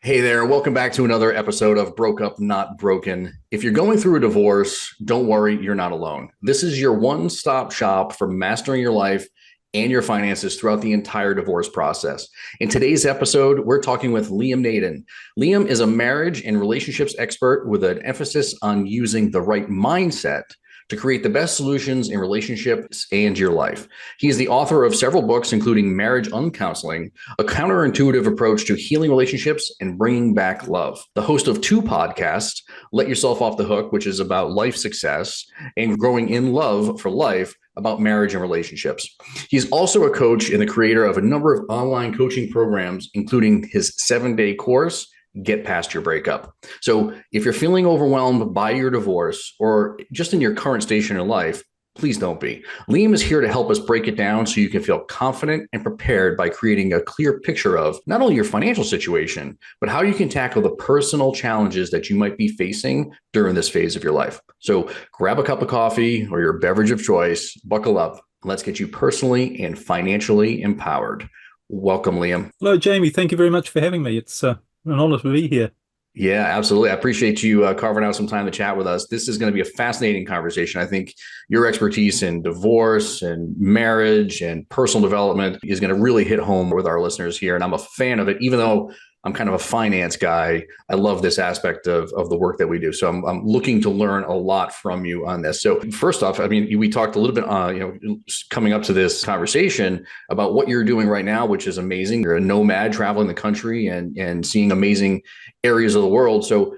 Hey there, welcome back to another episode of Broke Up, Not Broken. If you're going through a divorce, don't worry, you're not alone. This is your one stop shop for mastering your life and your finances throughout the entire divorce process. In today's episode, we're talking with Liam Naden. Liam is a marriage and relationships expert with an emphasis on using the right mindset to create the best solutions in relationships and your life. He is the author of several books, including Marriage Uncounseling, a counterintuitive approach to healing relationships and bringing back love. The host of two podcasts, Let Yourself Off the Hook, which is about life success, and Growing in Love for Life, about marriage and relationships. He's also a coach and the creator of a number of online coaching programs, including his 7-day course, Get Past Your Breakup. So if you're feeling overwhelmed by your divorce or just in your current station in life, please don't be. Liam is here to help us break it down so you can feel confident and prepared by creating a clear picture of not only your financial situation, but how you can tackle the personal challenges that you might be facing during this phase of your life. So grab a cup of coffee or your beverage of choice, buckle up, and let's get you personally and financially empowered. Welcome, Liam. Hello, Jamie. Thank you very much for having me. It's an honor to be here. Yeah, absolutely. I appreciate you carving out some time to chat with us. This is going to be a fascinating conversation. I think your expertise in divorce and marriage and personal development is going to really hit home with our listeners here. And I'm a fan of it, even though I'm kind of a finance guy. I love this aspect of the work that we do. So I'm looking to learn a lot from you on this. So first off, I mean, we talked a little bit, coming up to this conversation about what you're doing right now, which is amazing. You're a nomad traveling the country and seeing amazing areas of the world. So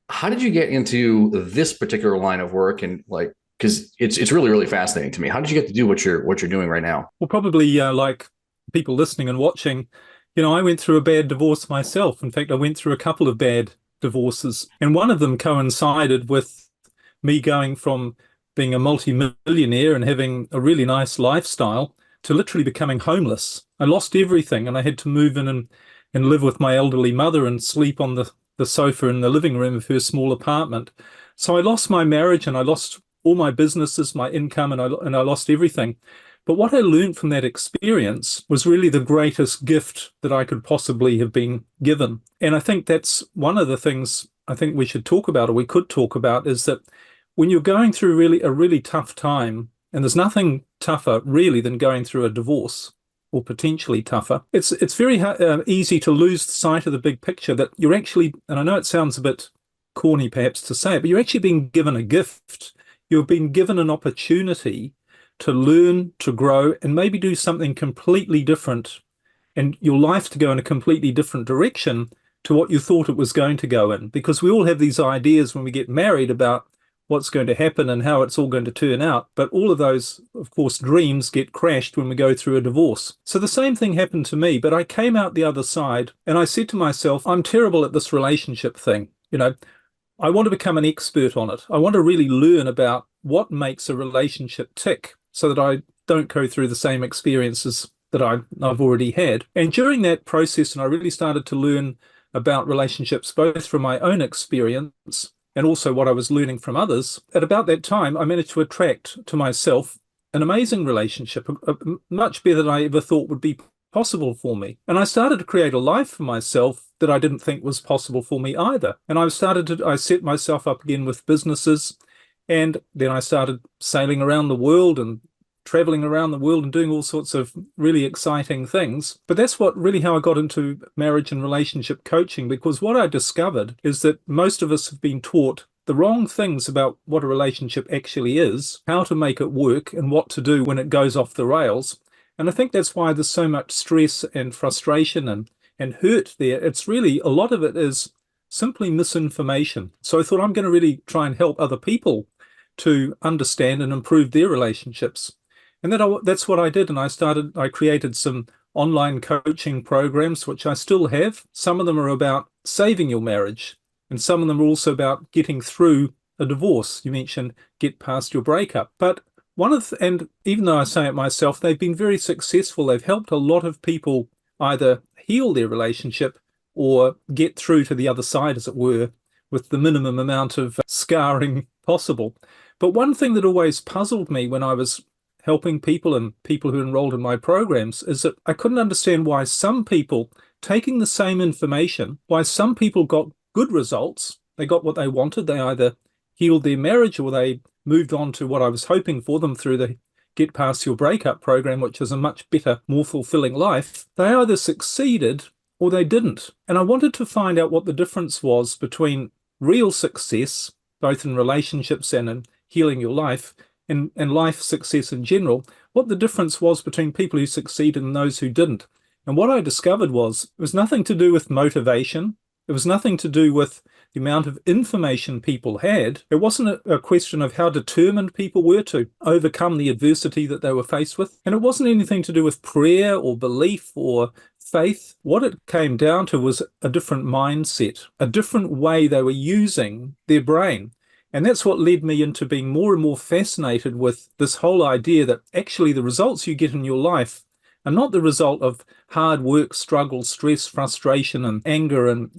how did you get into this particular line of work? And like, because it's really, really fascinating to me. How did you get to do what you're doing right now? Well, probably like people listening and watching, I went through a bad divorce myself. In fact, I went through a couple of bad divorces, and one of them coincided with me going from being a multi-millionaire and having a really nice lifestyle to literally becoming homeless. I lost everything, and I had to move in and live with my elderly mother and sleep on the sofa in the living room of her small apartment. So I lost my marriage, and I lost all my businesses, my income, and I lost everything. But what I learned from that experience was really the greatest gift that I could possibly have been given. And I think that's one of the things I think we should talk about, or we could talk about, is that when you're going through a really tough time, and there's nothing tougher really than going through a divorce, or potentially tougher, it's very easy to lose sight of the big picture, that you're actually, and I know it sounds a bit corny perhaps to say it, but you're actually being given a gift. You're being given an opportunity to learn, to grow, and maybe do something completely different, and your life to go in a completely different direction to what you thought it was going to go in. Because we all have these ideas when we get married about what's going to happen and how it's all going to turn out. But all of those, of course, dreams get crashed when we go through a divorce. So the same thing happened to me, but I came out the other side and I said to myself, I'm terrible at this relationship thing. I want to become an expert on it. I want to really learn about what makes a relationship tick, so that I don't go through the same experiences that I've already had. And during that process, and I really started to learn about relationships, both from my own experience and also what I was learning from others. At about that time, I managed to attract to myself an amazing relationship, much better than I ever thought would be possible for me. And I started to create a life for myself that I didn't think was possible for me either. And I set myself up again with businesses. And then I started sailing around the world and traveling around the world and doing all sorts of really exciting things. But that's how I got into marriage and relationship coaching, because what I discovered is that most of us have been taught the wrong things about what a relationship actually is, how to make it work, and what to do when it goes off the rails. And I think that's why there's so much stress and frustration and hurt there. It's really, a lot of it is simply misinformation. So I thought, I'm going to really try and help other people to understand and improve their relationships. And that's what I did. And I created some online coaching programs, which I still have. Some of them are about saving your marriage, and some of them are also about getting through a divorce. You mentioned get past your breakup. But and even though I say it myself, they've been very successful. They've helped a lot of people either heal their relationship or get through to the other side, as it were, with the minimum amount of scarring possible. But one thing that always puzzled me when I was helping people and people who enrolled in my programs is that I couldn't understand why some people taking the same information, why some people got good results, they got what they wanted, they either healed their marriage or they moved on to what I was hoping for them through the Get Past Your Breakup program, which is a much better, more fulfilling life. They either succeeded or they didn't. And I wanted to find out what the difference was between real success, both in relationships and in healing your life, and life success in general, what the difference was between people who succeeded and those who didn't. And what I discovered was it was nothing to do with motivation. It was nothing to do with the amount of information people had. It wasn't a question of how determined people were to overcome the adversity that they were faced with. And it wasn't anything to do with prayer or belief or faith. What it came down to was a different mindset, a different way they were using their brain. And that's what led me into being more and more fascinated with this whole idea that actually the results you get in your life are not the result of hard work, struggle, stress, frustration, and anger and,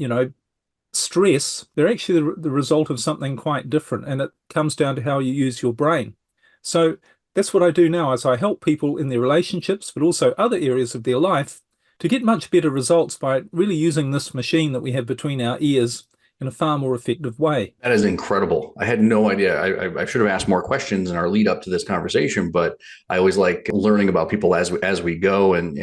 stress. They're actually the result of something quite different. And it comes down to how you use your brain. So that's what I do now, is I help people in their relationships, but also other areas of their life, to get much better results by really using this machine that we have between our ears in a far more effective way. That is incredible. I had no idea. I should have asked more questions in our lead up to this conversation, but I always like learning about people as we go and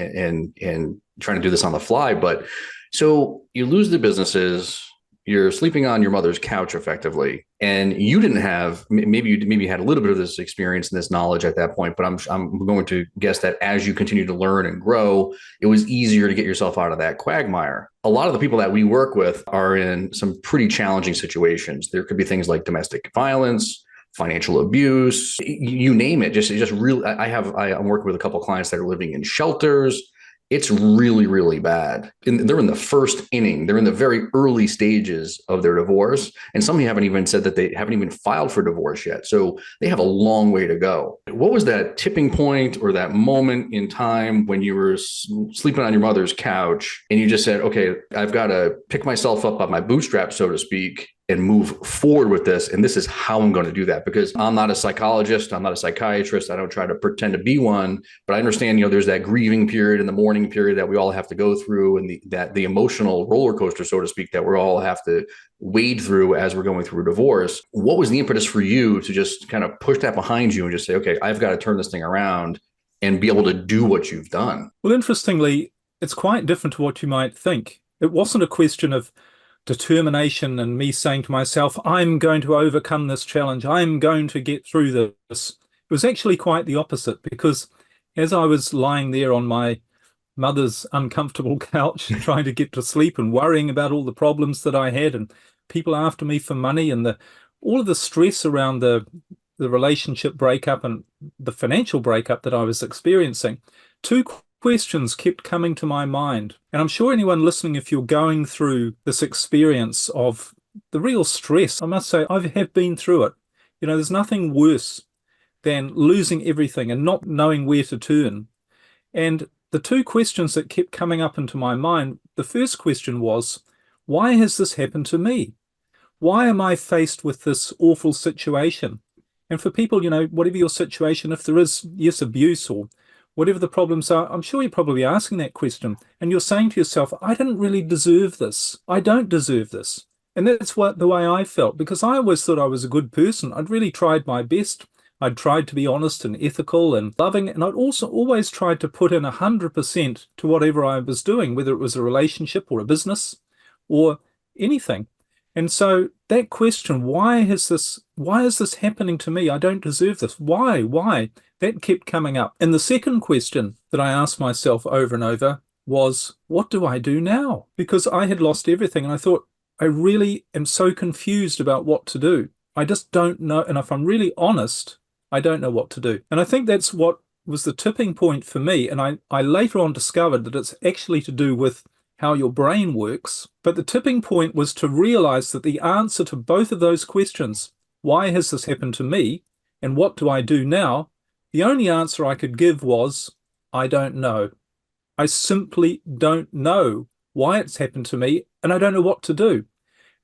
trying to do this on the fly. But so you lose the businesses, you're sleeping on your mother's couch effectively, and you didn't have, maybe you had a little bit of this experience and this knowledge at that point, but I'm going to guess that as you continue to learn and grow, it was easier to get yourself out of that quagmire. A lot of the people that we work with are in some pretty challenging situations. There could be things like domestic violence, financial abuse, you name it. Just really, I'm working with a couple of clients that are living in shelters. It's really, really bad. And they're in the first inning. They're in the very early stages of their divorce. And some haven't even said that they haven't even filed for divorce yet. So they have a long way to go. What was that tipping point or that moment in time when you were sleeping on your mother's couch and you just said, okay, I've got to pick myself up by my bootstraps, so to speak, and move forward with this. And this is how I'm going to do that, because I'm not a psychologist. I'm not a psychiatrist. I don't try to pretend to be one, but I understand, there's that grieving period and the mourning period that we all have to go through, and the emotional roller coaster, so to speak, that we all have to wade through as we're going through a divorce. What was the impetus for you to just kind of push that behind you and just say, okay, I've got to turn this thing around and be able to do what you've done? Well, interestingly, it's quite different to what you might think. It wasn't a question of determination and me saying to myself, I'm going to overcome this challenge, I'm going to get through this. It was actually quite the opposite, because as I was lying there on my mother's uncomfortable couch trying to get to sleep and worrying about all the problems that I had and people after me for money and all of the stress around the relationship breakup and the financial breakup that I was experiencing, two questions kept coming to my mind. And I'm sure anyone listening, if you're going through this experience of the real stress, I must say, I have been through it. There's nothing worse than losing everything and not knowing where to turn. And the two questions that kept coming up into my mind, the first question was, why has this happened to me? Why am I faced with this awful situation? And for people, whatever your situation, if there is, yes, abuse or whatever the problems are, I'm sure you're probably asking that question. And you're saying to yourself, I didn't really deserve this. I don't deserve this. And that's the way I felt, because I always thought I was a good person. I'd really tried my best. I'd tried to be honest and ethical and loving. And I'd also always tried to put in 100% to whatever I was doing, whether it was a relationship or a business or anything. And so that question, why is this happening to me? I don't deserve this. Why? That kept coming up. And the second question that I asked myself over and over was, what do I do now? Because I had lost everything. And I thought, I really am so confused about what to do. I just don't know. And if I'm really honest, I don't know what to do. And I think that's what was the tipping point for me. And I later on discovered that it's actually to do with how your brain works. But the tipping point was to realize that the answer to both of those questions, why has this happened to me and what do I do now, the only answer I could give was, I don't know. I simply don't know why it's happened to me, and I don't know what to do.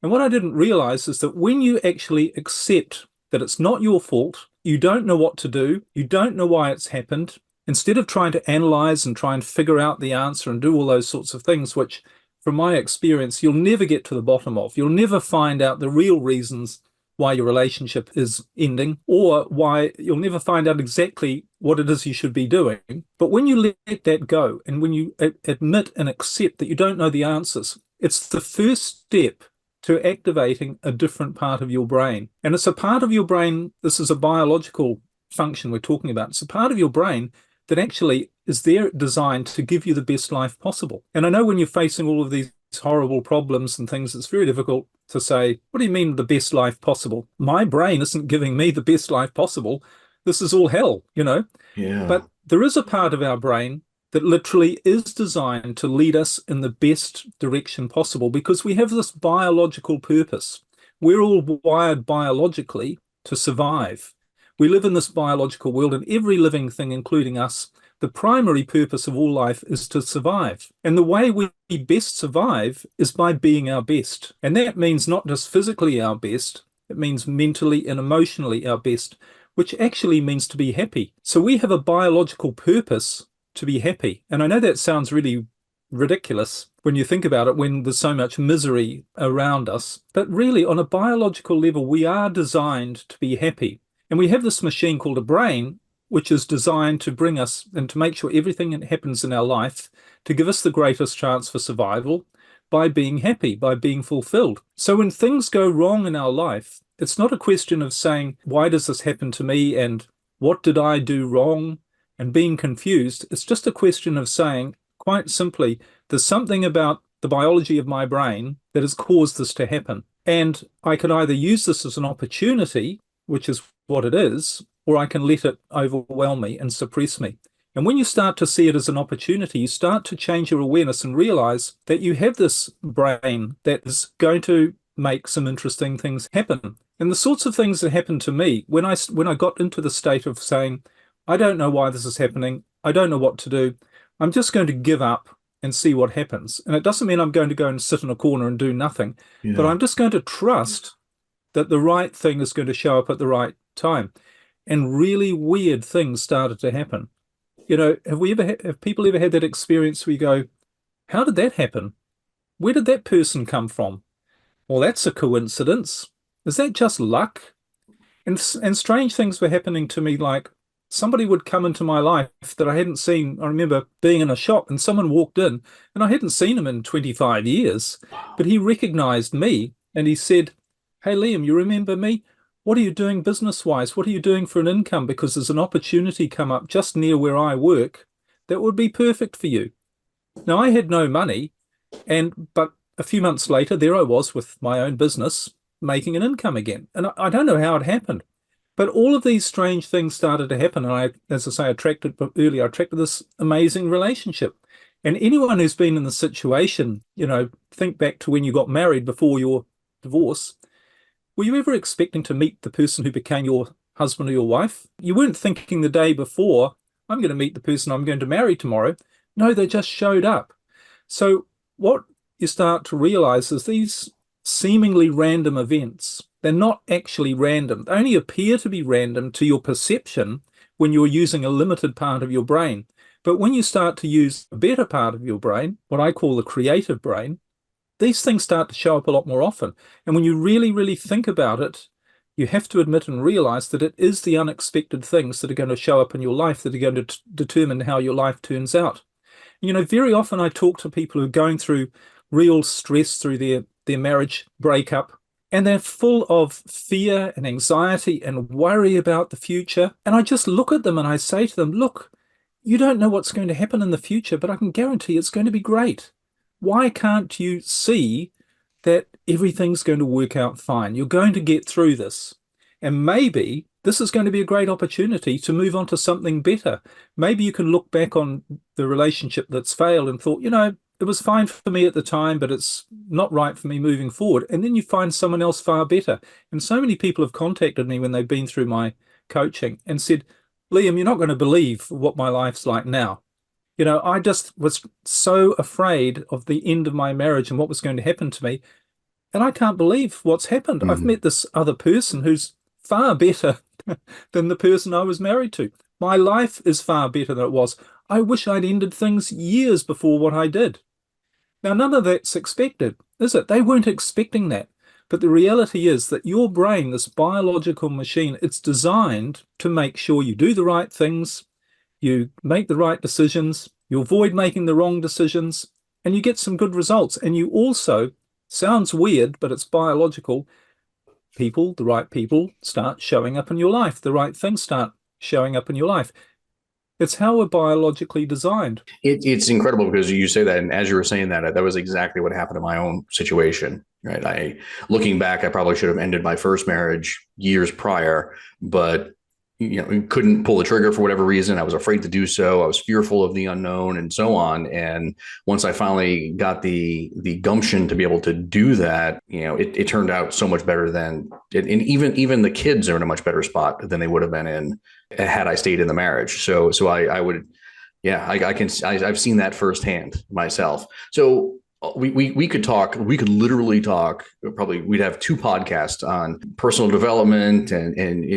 And what I didn't realize is that when you actually accept that it's not your fault, you don't know what to do, you don't know why it's happened, instead of trying to analyze and try and figure out the answer and do all those sorts of things, which from my experience, you'll never get to the bottom of. You'll never find out the real reasons why your relationship is ending, or why you'll never find out exactly what it is you should be doing. But when you let that go, and when you admit and accept that you don't know the answers, it's the first step to activating a different part of your brain. And it's a part of your brain, this is a biological function we're talking about. It's a part of your brain that actually is there designed to give you the best life possible. And I know when you're facing all of these horrible problems and things, it's very difficult to say, what do you mean the best life possible? My brain isn't giving me the best life possible. This is all hell, you know? Yeah. But there is a part of our brain that literally is designed to lead us in the best direction possible, because we have this biological purpose. We're all wired biologically to survive. We live in this biological world, and every living thing, including us, the primary purpose of all life is to survive. And the way we best survive is by being our best. And that means not just physically our best, it means mentally and emotionally our best, which actually means to be happy. So we have a biological purpose to be happy. And I know that sounds really ridiculous when you think about it, when there's so much misery around us. But really, on a biological level, we are designed to be happy. And we have this machine called a brain, which is designed to bring us and to make sure everything that happens in our life to give us the greatest chance for survival by being happy, by being fulfilled. So when things go wrong in our life, it's not a question of saying, why does this happen to me and what did I do wrong, and being confused. It's just a question of saying, quite simply, there's something about the biology of my brain that has caused this to happen. And I can either use this as an opportunity, which is what it is, or I can let it overwhelm me and suppress me. And when you start to see it as an opportunity, you start to change your awareness and realize that you have this brain that is going to make some interesting things happen. And the sorts of things that happened to me when I got into the state of saying, I don't know why this is happening, I don't know what to do, I'm just going to give up and see what happens. And it doesn't mean I'm going to go and sit in a corner and do nothing, but I'm just going to trust that the right thing is going to show up at the right time. And really weird things started to happen. You know, have people ever had that experience where you go, how did that happen? Where did that person come from? Well, that's a coincidence. Is that just luck? And strange things were happening to me, like somebody would come into my life that I hadn't seen. I remember being in a shop and someone walked in and I hadn't seen him in 25 years, but he recognized me and he said, hey, Liam, you remember me? What are you doing business-wise? What are you doing for an income? Because there's an opportunity come up just near where I work that would be perfect for you. Now, I had no money, but a few months later, there I was with my own business, making an income again. And I don't know how it happened, but all of these strange things started to happen. And I, as I say, attracted this amazing relationship. And anyone who's been in the situation, you know, think back to when you got married before your divorce. Were you ever expecting to meet the person who became your husband or your wife? You weren't thinking the day before, I'm going to meet the person I'm going to marry tomorrow. No, they just showed up. So what you start to realize is these seemingly random events, they're not actually random. They only appear to be random to your perception when you're using a limited part of your brain. But when you start to use a better part of your brain, what I call the creative brain, these things start to show up a lot more often. And when you really, really think about it, you have to admit and realize that it is the unexpected things that are going to show up in your life that are going to determine how your life turns out. You know, very often I talk to people who are going through real stress through their marriage breakup, and they're full of fear and anxiety and worry about the future. And I just look at them and I say to them, look, you don't know what's going to happen in the future, but I can guarantee it's going to be great. Why can't you see that everything's going to work out fine? You're going to get through this. And maybe this is going to be a great opportunity to move on to something better. Maybe you can look back on the relationship that's failed and thought, you know, it was fine for me at the time, but it's not right for me moving forward. And then you find someone else far better. And so many people have contacted me when they've been through my coaching and said, Liam, you're not going to believe what my life's like now. You know, I just was so afraid of the end of my marriage and what was going to happen to me. And I can't believe what's happened. I've met this other person who's far better than the person I was married to. My life is far better than it was. I wish I'd ended things years before what I did. Now, none of that's expected, is it? They weren't expecting that. But the reality is that your brain, this biological machine, it's designed to make sure you do the right things, you make the right decisions, you avoid making the wrong decisions, and you get some good results. And you also, sounds weird, but it's biological, people, the right people, start showing up in your life. The right things start showing up in your life. It's how we're biologically designed. It's incredible because you say that, and as you were saying that, that was exactly what happened in my own situation. Right. Looking back, I probably should have ended my first marriage years prior, but couldn't pull the trigger for whatever reason. I was afraid to do so. I was fearful of the unknown and so on. And once I finally got the gumption to be able to do that, it turned out so much better than it. And even the kids are in a much better spot than they would have been in had I stayed in the marriage. So I would, yeah, I've seen that firsthand myself. So we could talk, we could literally talk, probably we'd have 2 podcasts on personal development and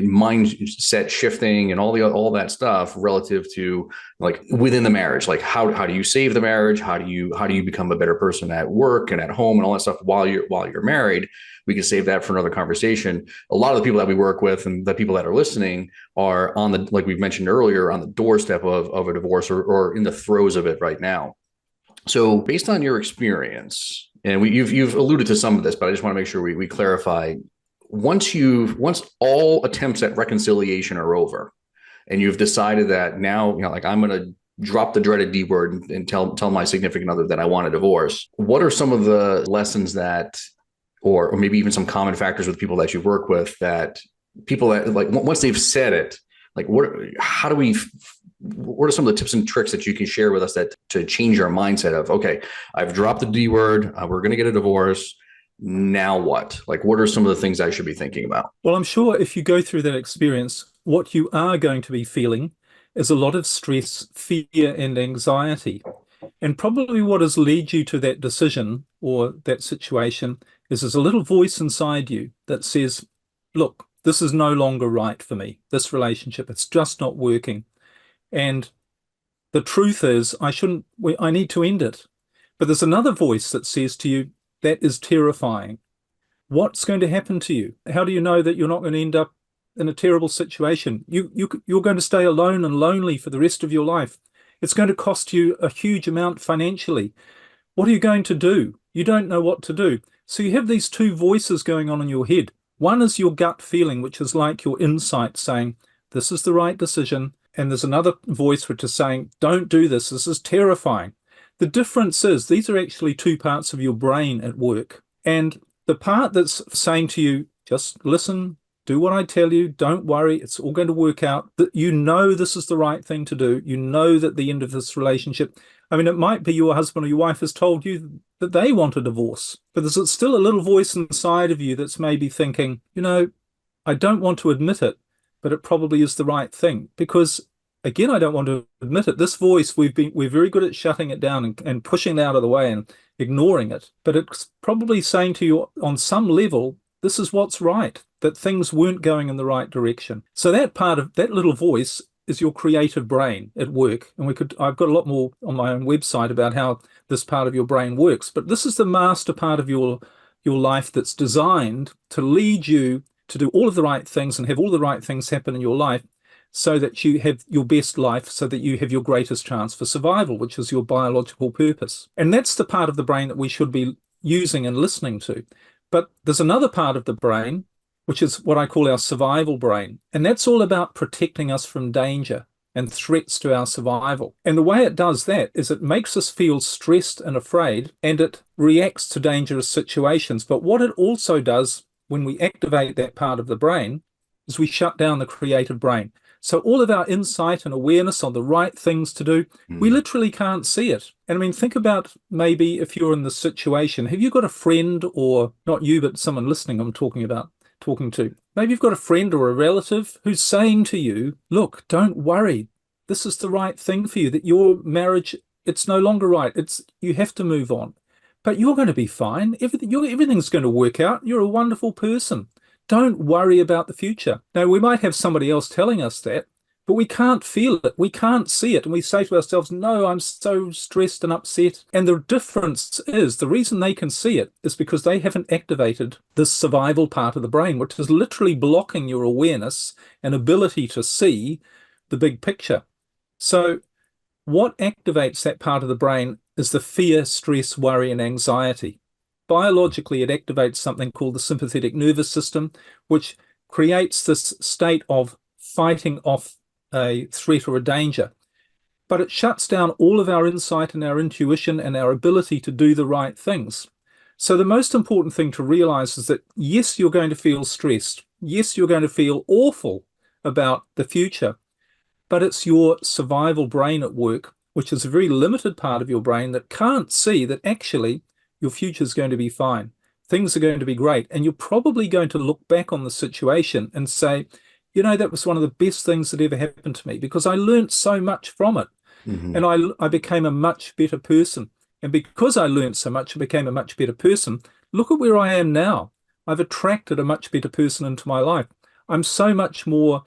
mindset shifting and all that stuff relative to like within the marriage. Like how do you save the marriage? How do you become a better person at work and at home and all that stuff while you're married? We can save that for another conversation. A lot of the people that we work with and the people that are listening are on the, like we've mentioned earlier, on the doorstep of a divorce or in the throes of it right now. So based on your experience, and you've alluded to some of this, but I just want to make sure we clarify, once all attempts at reconciliation are over and you've decided that now, like I'm going to drop the dreaded D word and tell my significant other that I want a divorce, what are some of the lessons that, or maybe even some common factors with people that you work with, that people that like once they've said it, like what are some of the tips and tricks that you can share with us that to change our mindset of, okay, I've dropped the D word, we're going to get a divorce. Now what? Like, what are some of the things I should be thinking about? Well, I'm sure if you go through that experience, what you are going to be feeling is a lot of stress, fear, and anxiety. And probably what has led you to that decision or that situation is there's a little voice inside you that says, look, this is no longer right for me. This relationship, it's just not working. And the truth is, I need to end it. But there's another voice that says to you, that is terrifying. What's going to happen to you? How do you know that you're not going to end up in a terrible situation? You're going to stay alone and lonely for the rest of your life. It's going to cost you a huge amount financially. What are you going to do? You don't know what to do. So you have these 2 voices going on in your head. One is your gut feeling, which is like your insight saying, this is the right decision. And there's another voice which is saying, don't do this. This is terrifying. The difference is these are actually 2 parts of your brain at work. And the part that's saying to you, just listen, do what I tell you, don't worry, it's all going to work out, that this is the right thing to do. You know that the end of this relationship, I mean, it might be your husband or your wife has told you that they want a divorce, but there's still a little voice inside of you that's maybe thinking, I don't want to admit it, but it probably is the right thing. Because again, I don't want to admit it. This voice, we're very good at shutting it down and pushing it out of the way and ignoring it. But it's probably saying to you on some level, this is what's right, that things weren't going in the right direction. So that part of that little voice is your creative brain at work. And I've got a lot more on my own website about how this part of your brain works. But this is the master part of your life that's designed to lead you to do all of the right things and have all the right things happen in your life so that you have your best life, so that you have your greatest chance for survival, which is your biological purpose. And that's the part of the brain that we should be using and listening to. But there's another part of the brain, which is what I call our survival brain. And that's all about protecting us from danger and threats to our survival. And the way it does that is it makes us feel stressed and afraid, and it reacts to dangerous situations. But what it also does when we activate that part of the brain is we shut down the creative brain. So all of our insight and awareness on the right things to do, we literally can't see it. And I mean, think about maybe if you're in this situation, have you got a friend, or not you, but someone listening I'm talking to? Maybe you've got a friend or a relative who's saying to you, look, don't worry. This is the right thing for you, that your marriage, it's no longer right. You have to move on. But you're going to be fine. Everything's going to work out. You're a wonderful person. Don't worry about the future. Now, we might have somebody else telling us that, but we can't feel it. We can't see it. And we say to ourselves, no, I'm so stressed and upset. And the difference is the reason they can see it is because they haven't activated this survival part of the brain, which is literally blocking your awareness and ability to see the big picture. So what activates that part of the brain is the fear, stress, worry, and anxiety. Biologically, it activates something called the sympathetic nervous system, which creates this state of fighting off a threat or a danger. But it shuts down all of our insight and our intuition and our ability to do the right things. So the most important thing to realize is that, yes, you're going to feel stressed. Yes, you're going to feel awful about the future, but it's your survival brain at work, which is a very limited part of your brain that can't see that actually your future is going to be fine. Things are going to be great. And you're probably going to look back on the situation and say, you know, that was one of the best things that ever happened to me because I learned so much from it. Mm-hmm. And I became a much better person. And because I learned so much, I became a much better person. Look at where I am now. I've attracted a much better person into my life. I'm so much more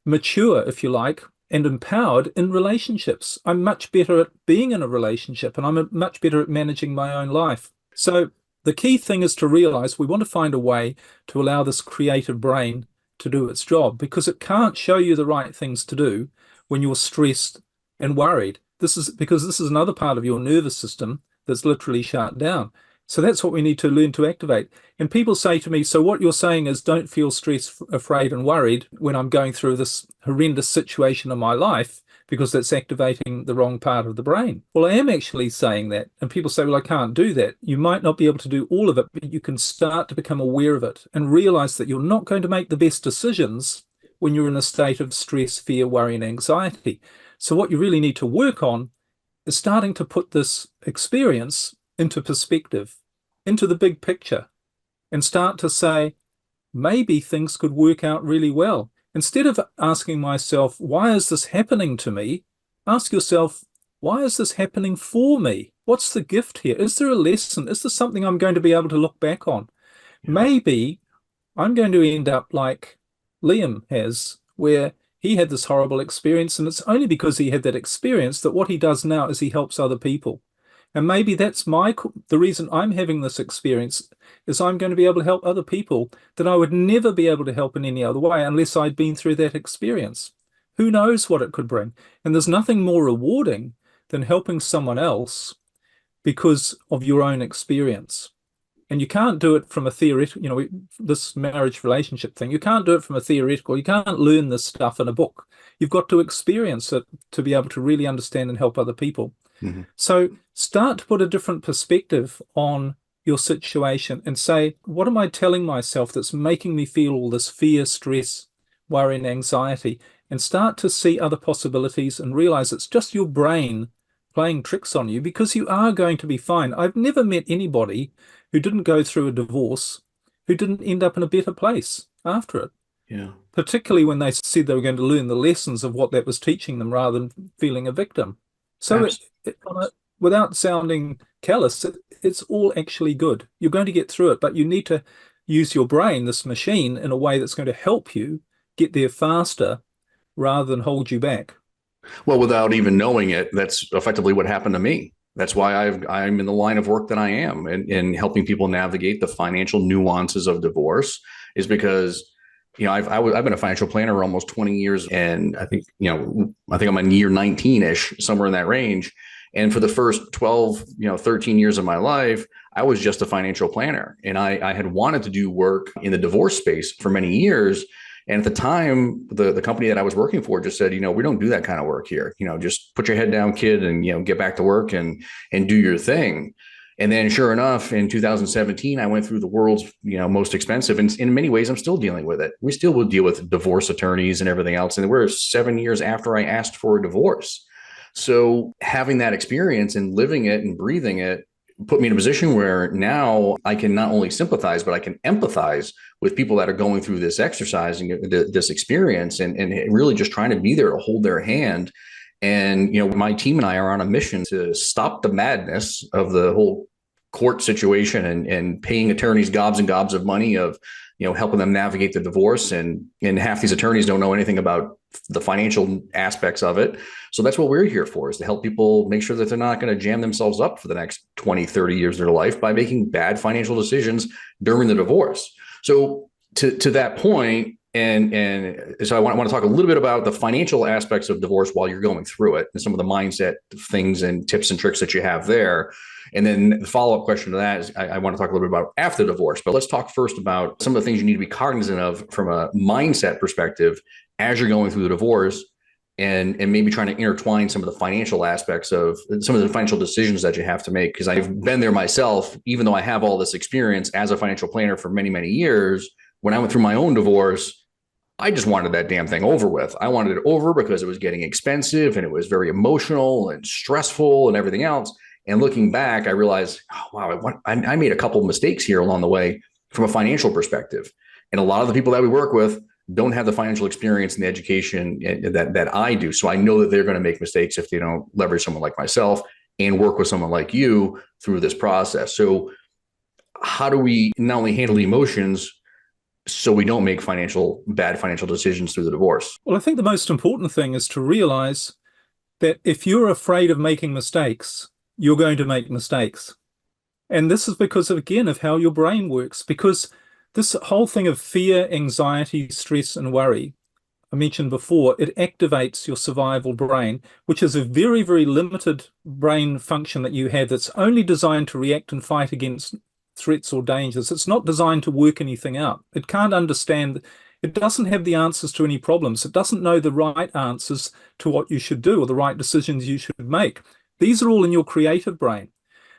mature, if you like, and empowered in relationships. I'm much better at being in a relationship, and I'm much better at managing my own life. So the key thing is to realize we want to find a way to allow this creative brain to do its job, because it can't show you the right things to do when you're stressed and worried. This is because this is another part of your nervous system that's literally shut down. So that's what we need to learn to activate. And people say to me, so what you're saying is don't feel stressed, afraid, and worried when I'm going through this horrendous situation in my life, because that's activating the wrong part of the brain. Well, I am actually saying that. And people say, well, I can't do that. You might not be able to do all of it, but you can start to become aware of it and realize that you're not going to make the best decisions when you're in a state of stress, fear, worry, and anxiety. So what you really need to work on is starting to put this experience into perspective, into the big picture, and start to say, maybe things could work out really well. Instead of asking myself, why is this happening to me? Ask yourself, why is this happening for me? What's the gift here? Is there a lesson? Is there something I'm going to be able to look back on? Yeah. Maybe I'm going to end up like Liam has, where he had this horrible experience, and it's only because he had that experience that what he does now is he helps other people. And maybe that's the reason I'm having this experience is I'm going to be able to help other people that I would never be able to help in any other way unless I'd been through that experience. Who knows what it could bring? And there's nothing more rewarding than helping someone else because of your own experience. And you can't do it from a theoretical, this marriage relationship thing, you can't do it from a theoretical, you can't learn this stuff in a book. You've got to experience it to be able to really understand and help other people. Mm-hmm. So start to put a different perspective on your situation and say, what am I telling myself that's making me feel all this fear, stress, worry, and anxiety? And start to see other possibilities and realize it's just your brain playing tricks on you, because you are going to be fine. I've never met anybody who didn't go through a divorce who didn't end up in a better place after it. Yeah. Particularly when they said they were going to learn the lessons of what that was teaching them rather than feeling a victim. So without sounding callous, it's all actually good. You're going to get through it, but you need to use your brain, this machine, in a way that's going to help you get there faster rather than hold you back. Well, without even knowing it, that's effectively what happened to me. That's why I'm in the line of work that I am, and helping people navigate the financial nuances of divorce is because, I've been a financial planner for almost 20 years, and I think I'm in year 19-ish, somewhere in that range. And for the first 12, 13 years of my life, I was just a financial planner, and I had wanted to do work in the divorce space for many years. And at the time, the company that I was working for just said, we don't do that kind of work here. Just put your head down, kid, and, get back to work and do your thing. And then sure enough, in 2017, I went through the world's, most expensive. And in many ways, I'm still dealing with it. We still will deal with divorce attorneys and everything else. And we're 7 years after I asked for a divorce. So having that experience and living it and breathing it put me in a position where now I can not only sympathize, but I can empathize with people that are going through this exercise and this experience, and really just trying to be there to hold their hand. And, my team and I are on a mission to stop the madness of the whole court situation and paying attorneys gobs and gobs of money of, helping them navigate the divorce. And half these attorneys don't know anything about the financial aspects of it. So that's what we're here for, is to help people make sure that they're not going to jam themselves up for the next 20, 30 years of their life by making bad financial decisions during the divorce. So to that point, and so I want to talk a little bit about the financial aspects of divorce while you're going through it, and some of the mindset things and tips and tricks that you have there. And then the follow-up question to that is I want to talk a little bit about after divorce, but let's talk first about some of the things you need to be cognizant of from a mindset perspective as you're going through the divorce, and maybe trying to intertwine some of the financial aspects of some of the financial decisions that you have to make. Because I've been there myself, even though I have all this experience as a financial planner for many, many years. When I went through my own divorce, I just wanted that damn thing over with. I wanted it over because it was getting expensive and it was very emotional and stressful and everything else. And looking back, I realized, oh, wow, I made a couple of mistakes here along the way from a financial perspective. And a lot of the people that we work with don't have the financial experience and the education that I do. So I know that they're going to make mistakes if they don't leverage someone like myself and work with someone like you through this process. So how do we not only handle the emotions so we don't make bad financial decisions through the divorce? Well, I think the most important thing is to realize that if you're afraid of making mistakes, you're going to make mistakes. And this is because, again, of how your brain works. Because this whole thing of fear, anxiety, stress, and worry, I mentioned before, it activates your survival brain, which is a very, very limited brain function that you have that's only designed to react and fight against threats or dangers. It's not designed to work anything out. It can't understand. It doesn't have the answers to any problems. It doesn't know the right answers to what you should do or the right decisions you should make. These are all in your creative brain.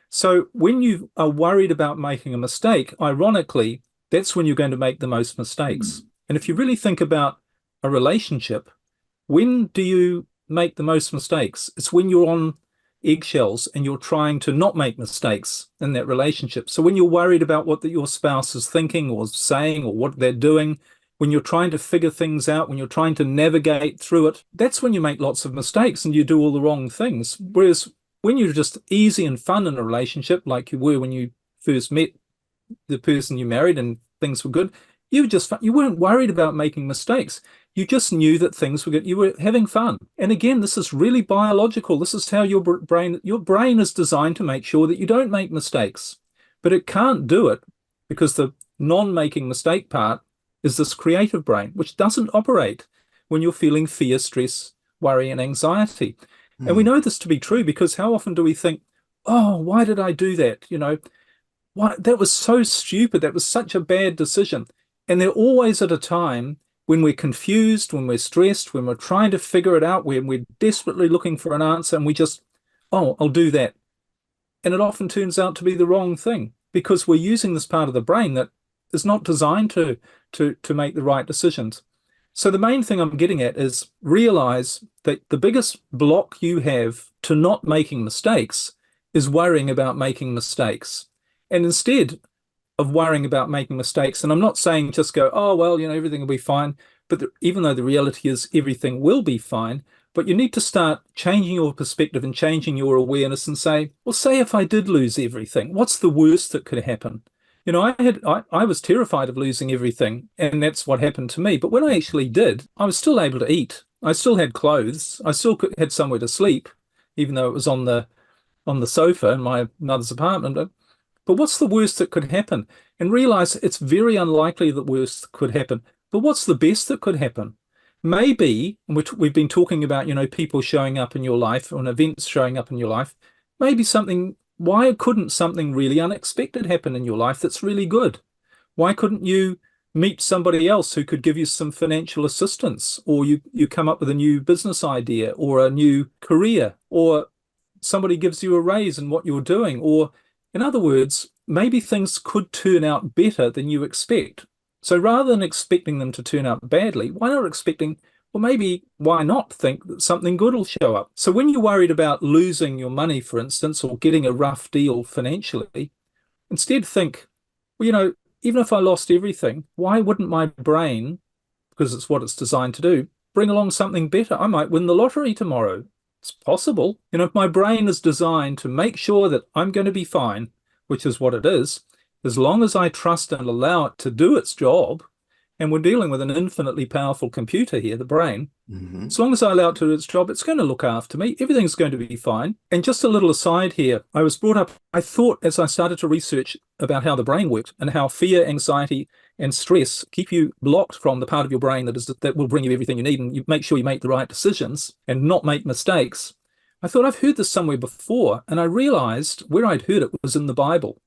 So when you are worried about making a mistake, ironically, that's when you're going to make the most mistakes. And if you really think about a relationship, when do you make the most mistakes? It's when you're on eggshells and you're trying to not make mistakes in that relationship. So when you're worried about what your spouse is thinking or saying or what they're doing, when you're trying to figure things out, when you're trying to navigate through it, that's when you make lots of mistakes and you do all the wrong things. Whereas when you're just easy and fun in a relationship, like you were when you first met the person you married and things were good, you weren't worried about making mistakes. You just knew that things were good. You were having fun. And again, this is really biological. This is how your brain is designed to make sure that you don't make mistakes. But it can't do it because the non-making mistake part is this creative brain, which doesn't operate when you're feeling fear, stress, worry, and anxiety. And we know this to be true because how often do we think, oh, why did I do that? Why, that was so stupid. That was such a bad decision. And they're always at a time when we're confused, when we're stressed, when we're trying to figure it out, when we're desperately looking for an answer, and we just, oh, I'll do that. And it often turns out to be the wrong thing because we're using this part of the brain that is not designed to make the right decisions. So the main thing I'm getting at is realize that the biggest block you have to not making mistakes is worrying about making mistakes. And instead of worrying about making mistakes, and I'm not saying just go, oh, well, everything will be fine, but even though the reality is everything will be fine, but you need to start changing your perspective and changing your awareness and say, well, say if I did lose everything, what's the worst that could happen? I was terrified of losing everything, and that's what happened to me. But when I actually did, I was still able to eat. I still had clothes. I still had somewhere to sleep, even though it was on the sofa in my mother's apartment. But what's the worst that could happen? And realize it's very unlikely that worst could happen. But what's the best that could happen? Maybe, we've been talking about, people showing up in your life and events showing up in your life. Maybe why couldn't something really unexpected happen in your life that's really good? Why couldn't you meet somebody else who could give you some financial assistance, or you come up with a new business idea or a new career, or somebody gives you a raise in what you're doing, or in other words, maybe things could turn out better than you expect. So rather than expecting them to turn out badly, why not expecting, well, maybe why not think that something good will show up? So when you're worried about losing your money, for instance, or getting a rough deal financially, instead think, well, even if I lost everything, why wouldn't my brain, because it's what it's designed to do, bring along something better? I might win the lottery tomorrow. It's possible. If my brain is designed to make sure that I'm going to be fine, which is what it is, as long as I trust and allow it to do its job, and we're dealing with an infinitely powerful computer here, the brain, as long as I allow it to do its job, it's going to look after me. Everything's going to be fine. And just a little aside here, I was brought up, I thought as I started to research about how the brain worked and how fear, anxiety, and stress keep you blocked from the part of your brain that will bring you everything you need, and you make sure you make the right decisions and not make mistakes. I thought I've heard this somewhere before, and I realized where I'd heard it was in the Bible,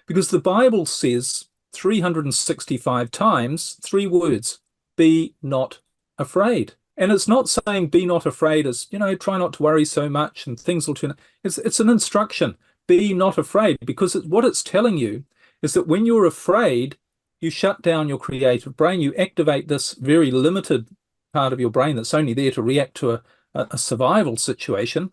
because the Bible says 365 times, 3 words: be not afraid. And it's not saying be not afraid as, try not to worry so much and things will turn. It's an instruction. Be not afraid, because what it's telling you is that when you're afraid, you shut down your creative brain. You activate this very limited part of your brain that's only there to react to a survival situation.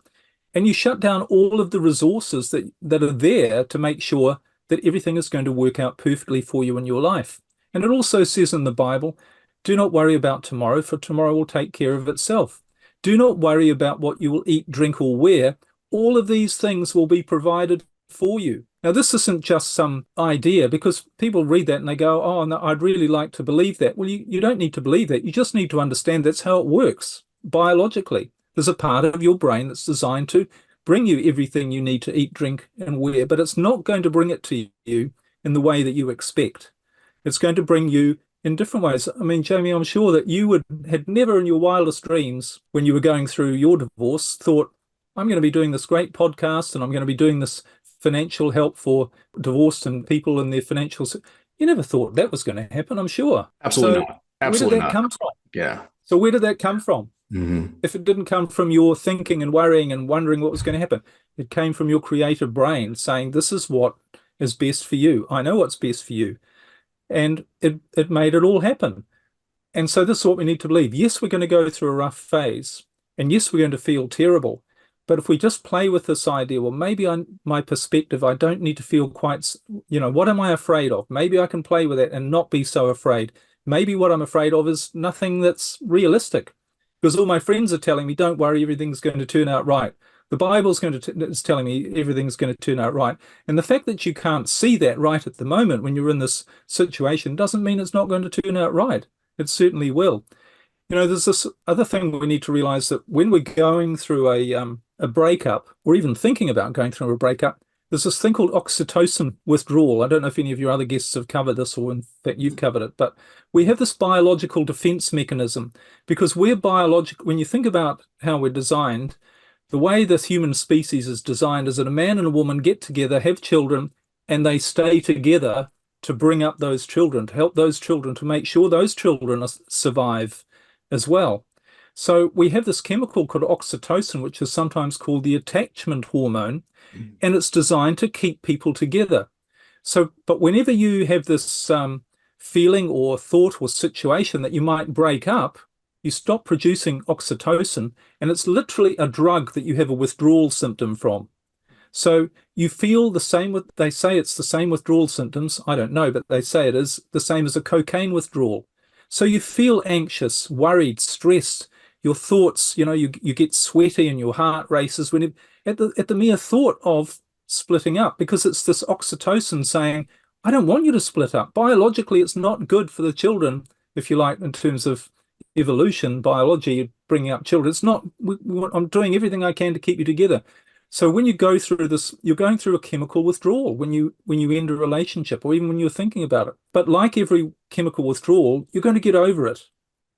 And you shut down all of the resources that are there to make sure that everything is going to work out perfectly for you in your life. And it also says in the Bible, do not worry about tomorrow, for tomorrow will take care of itself. Do not worry about what you will eat, drink, or wear. All of these things will be provided for you. Now, this isn't just some idea, because people read that and they go, oh, no, I'd really like to believe that. Well, you don't need to believe that. You just need to understand that's how it works biologically. There's a part of your brain that's designed to bring you everything you need to eat, drink, and wear, but it's not going to bring it to you in the way that you expect. It's going to bring you in different ways. I mean, Jamie, I'm sure that you had never in your wildest dreams, when you were going through your divorce, thought, I'm going to be doing this great podcast and I'm going to be doing this financial help for divorced and people in their financial. You never thought that was going to happen, I'm sure. Absolutely not. Absolutely where did that come from? Yeah. So where did that come from? If it didn't come from your thinking and worrying and wondering what was going to happen, it came from your creative brain saying, this is what is best for you. I know what's best for you. And it made it all happen. And so this is what we need to believe. Yes, we're going to go through a rough phase. And yes, we're going to feel terrible. But if we just play with this idea, well, maybe my perspective, I don't need to feel quite, what am I afraid of? Maybe I can play with it and not be so afraid. Maybe what I'm afraid of is nothing that's realistic. Because all my friends are telling me, don't worry, everything's going to turn out right. The Bible's is telling me everything's going to turn out right. And the fact that you can't see that right at the moment when you're in this situation doesn't mean it's not going to turn out right. It certainly will. There's this other thing we need to realize, that when we're going through a breakup, or even thinking about going through a breakup, there's this thing called oxytocin withdrawal. I don't know if any of your other guests have covered this, or in fact you've covered it, but we have this biological defense mechanism, because we're biological. When you think about how we're designed, the way this human species is designed is that a man and a woman get together, have children, and they stay together to bring up those children, to help those children, to make sure those children survive as well. So we have this chemical called oxytocin, which is sometimes called the attachment hormone, and it's designed to keep people together. So, but whenever you have this feeling or thought or situation that you might break up, you stop producing oxytocin, and it's literally a drug that you have a withdrawal symptom from. So you feel the same they say it's the same withdrawal symptoms. I don't know, but they say it is the same as a cocaine withdrawal. So you feel anxious, worried, stressed. Your thoughts, you get sweaty and your heart races at the mere thought of splitting up, because it's this oxytocin saying, I don't want you to split up. Biologically, it's not good for the children, if you like, in terms of evolution, biology, bringing up children. It's not, I'm doing everything I can to keep you together. So when you go through this, you're going through a chemical withdrawal when you end a relationship, or even when you're thinking about it. But like every chemical withdrawal, you're going to get over it.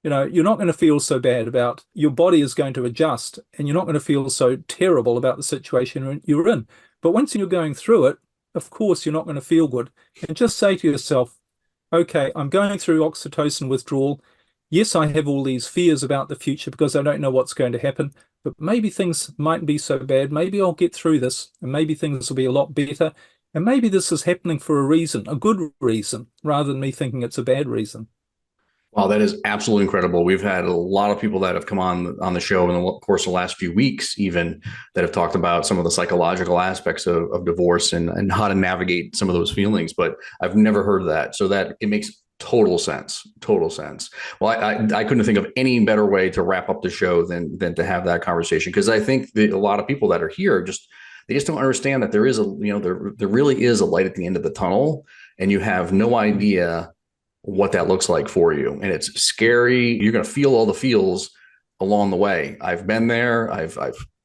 You're not going to feel so bad about, your body is going to adjust, and you're not going to feel so terrible about the situation you're in. But once you're going through it, of course, you're not going to feel good. And just say to yourself, okay, I'm going through oxytocin withdrawal. Yes, I have all these fears about the future because I don't know what's going to happen, but maybe things mightn't be so bad. Maybe I'll get through this, and maybe things will be a lot better. And maybe this is happening for a reason, a good reason, rather than me thinking it's a bad reason. Wow, that is absolutely incredible. We've had a lot of people that have come on the show in the course of the last few weeks, even, that have talked about some of the psychological aspects of divorce and how to navigate some of those feelings. But I've never heard of that. So that it makes total sense. Total sense. Well, I couldn't think of any better way to wrap up the show than to have that conversation, because I think that a lot of people that are here just They just don't understand that there is there really is a light at the end of the tunnel, and you have no idea what that looks like for you. And it's scary. You're going to feel all the feels along the way. I've been there.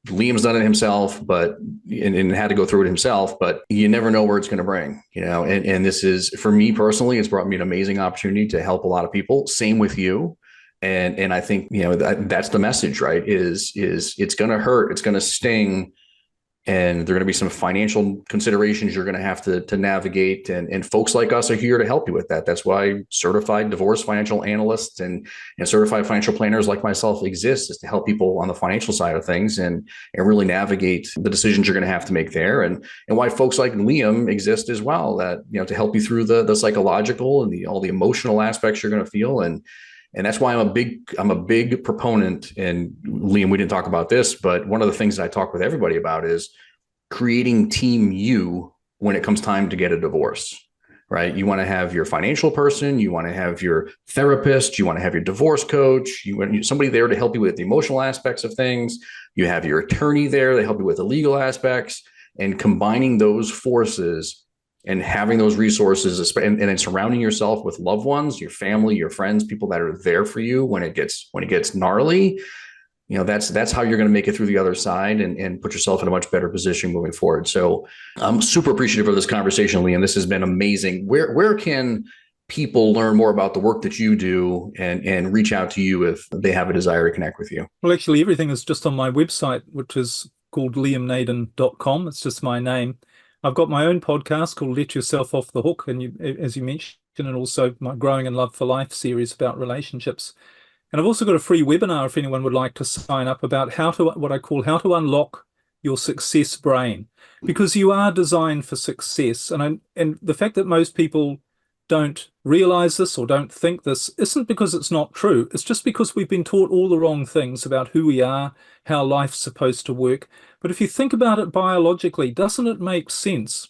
Liam's done it himself, and had to go through it himself, but you never know where it's going to bring, and this is, for me personally, it's brought me an amazing opportunity to help a lot of people. Same with you. And I think, that's the message, right? Is it's going to hurt. It's going to sting. And there are going to be some financial considerations you're going to have to navigate. And folks like us are here to help you with that. That's why certified divorce financial analysts and certified financial planners like myself exist, is to help people on the financial side of things and really navigate the decisions you're going to have to make there. And why folks like Liam exist as well, that, to help you through the psychological and all the emotional aspects you're going to feel. And that's why I'm a big proponent. And Liam, we didn't talk about this, but one of the things that I talk with everybody about is creating team you when it comes time to get a divorce, right? You want to have your financial person, you want to have your therapist, you want to have your divorce coach, you want somebody there to help you with the emotional aspects of things. You have your attorney there to help you with the legal aspects, and combining those forces and having those resources, and then surrounding yourself with loved ones, your family, your friends, people that are there for you when it gets gnarly. That's how you're going to make it through the other side and put yourself in a much better position moving forward. So I'm super appreciative of this conversation, Liam. This has been amazing. Where can people learn more about the work that you do and reach out to you if they have a desire to connect with you? Well, actually, everything is just on my website, which is called liamnaden.com. It's just my name. I've got my own podcast called Let Yourself Off the Hook, and as you mentioned, and also my Growing in Love for Life series about relationships. And I've also got a free webinar if anyone would like to sign up, about what I call how to unlock your success brain, because you are designed for success. And the fact that most people don't realize this or don't think this isn't because it's not true. It's just because we've been taught all the wrong things about who we are, how life's supposed to work. But if you think about it biologically, doesn't it make sense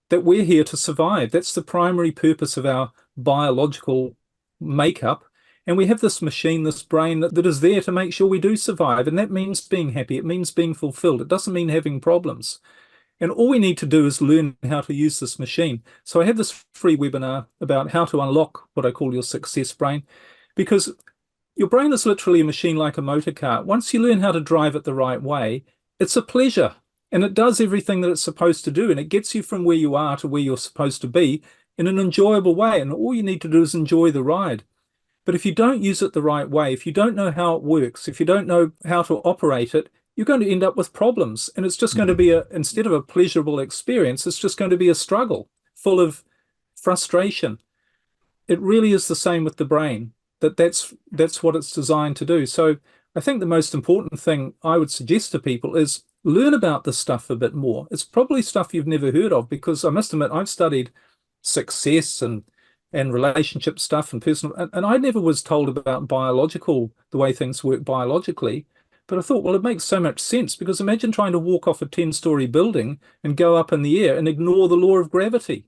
that we're here to survive? That's the primary purpose of our biological makeup. And we have this machine, this brain that is there to make sure we do survive. And that means being happy. It means being fulfilled. It doesn't mean having problems. And all we need to do is learn how to use this machine. So I have this free webinar about how to unlock what I call your success brain, because your brain is literally a machine like a motor car. Once you learn how to drive it the right way, it's a pleasure, and it does everything that it's supposed to do. And it gets you from where you are to where you're supposed to be in an enjoyable way. And all you need to do is enjoy the ride. But if you don't use it the right way, if you don't know how it works, if you don't know how to operate it, you're going to end up with problems. And it's just going to be instead of a pleasurable experience, it's just going to be a struggle full of frustration. It really is the same with the brain, that's what it's designed to do. So I think the most important thing I would suggest to people is learn about this stuff a bit more. It's probably stuff you've never heard of, because I must admit, I've studied success and relationship stuff and personal, and I never was told about the way things work biologically. But I thought, well, it makes so much sense, because imagine trying to walk off a 10-story building and go up in the air and ignore the law of gravity.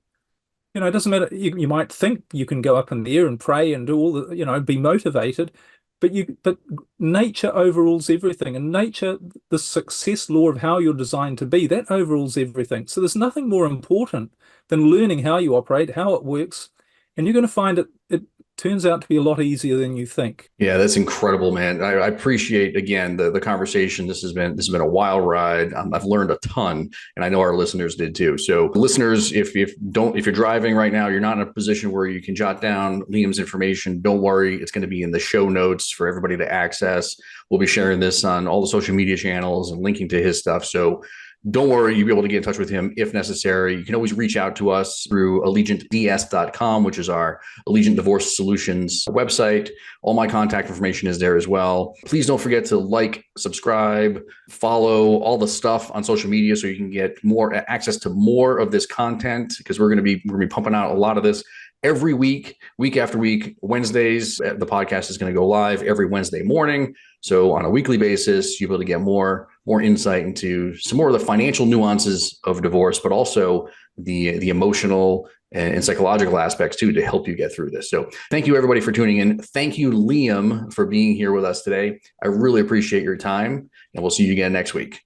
It doesn't matter. You might think you can go up in the air and pray and do all the, be motivated, but nature overrules everything. And nature, the success law of how you're designed to be, that overrules everything. So there's nothing more important than learning how you operate, how it works. And you're going to find it turns out to be a lot easier than you think. Yeah, that's incredible, man. I appreciate, again, the conversation. This has been a wild ride. I've learned a ton, and I know our listeners did too. So, listeners, if you're driving right now, you're not in a position where you can jot down Liam's information, don't worry. It's going to be in the show notes for everybody to access. We'll be sharing this on all the social media channels and linking to his stuff. So don't worry, you'll be able to get in touch with him if necessary. You can always reach out to us through allegiantds.com, which is our Allegiant Divorce Solutions website. All my contact information is there as well. Please don't forget to like, subscribe, follow all the stuff on social media so you can get more access to more of this content, because we're going to be pumping out a lot of this every week after week. Wednesdays, the podcast is going to go live every Wednesday morning. So on a weekly basis, you'll be able to get more insight into some more of the financial nuances of divorce, but also the emotional and psychological aspects too, to help you get through this. So thank you, everybody, for tuning in. Thank you, Liam, for being here with us today. I really appreciate your time, and we'll see you again next week.